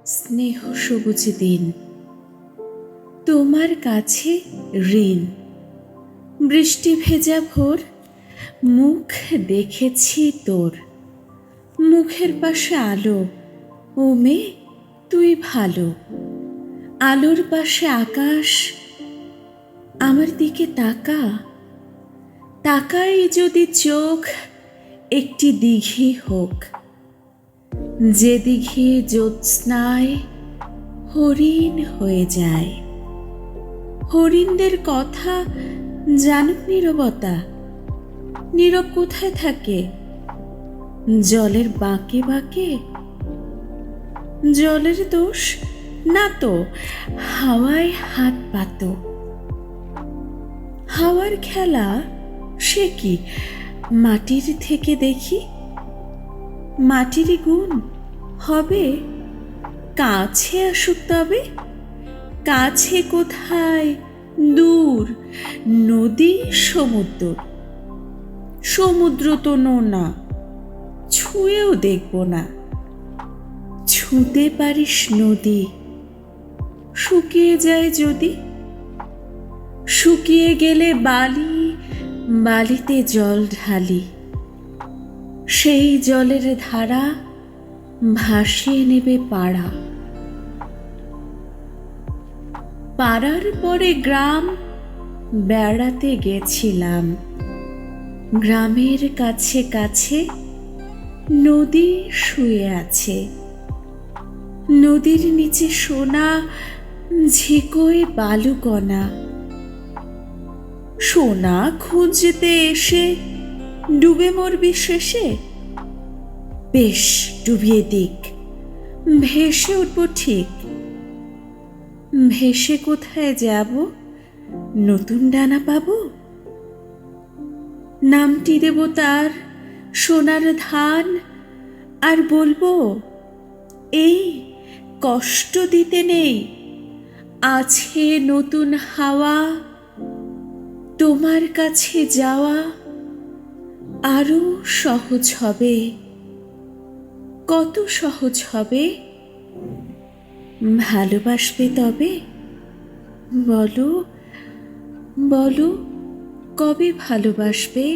স্নেহ সবুজ দিন, তোমার কাছে ঋণ। বৃষ্টি ভেজা ভোর, মুখ দেখেছি তোর। মুখের পাশে আলো, ও মেয়ে তুই ভালো। আলোর পাশে আকাশ, আমার দিকে তাকা। তাকাই যদি চোখ, একটি দিঘি হোক, যে দিঘি জ্যোৎস্নায় হরিণ হয়ে যায়। হরিণদের কথা জানুক নীরবতা, নীরব কোথায় থাকে? জলের বাঁকে বাঁকে। জলের দোষ না তো, হাওয়ায় হাত পাতো। হাওয়ার খেলা সে কি, মাটির থেকে দেখি। মাটির গুণ হবে, কাছে আসুক তবে। কাছে কোথায়, দূর। নদী সমুদ্র, সমুদ্র তো নোনা, ছুঁয়েও দেখব না। ছুঁতে পারিস নদী, শুকিয়ে যায় যদি। শুকিয়ে গেলে বালি, বালিতে জল ঢালি। সেই জলের ধারা ভাসিয়ে নেবে পাড়া। পাড়ার পরে গ্রাম, বেড়াতে গেছিলাম। গ্রামের কাছে কাছে নদী শুয়ে আছে। নদীর নিচে সোনা, ঝিকোয় বালুকণা। সোনা খুঁজতে এসে ডুবে মরবি শেষে। বেশ ডুবিয়ে দিক, ভেসে উঠব ঠিক। ভেসে কোথায় যাব, নতুন ডানা পাবো। নামটি দেব তার সোনার ধান, আর বলবো এই কষ্ট দিতে নেই, আছে নতুন হাওয়া। তোমার কাছে যাওয়া আরো সহজ হবে। কত সহজ হবে, ভালোবাসবে তবে। বলো বলো, কবে ভালোবাসবে?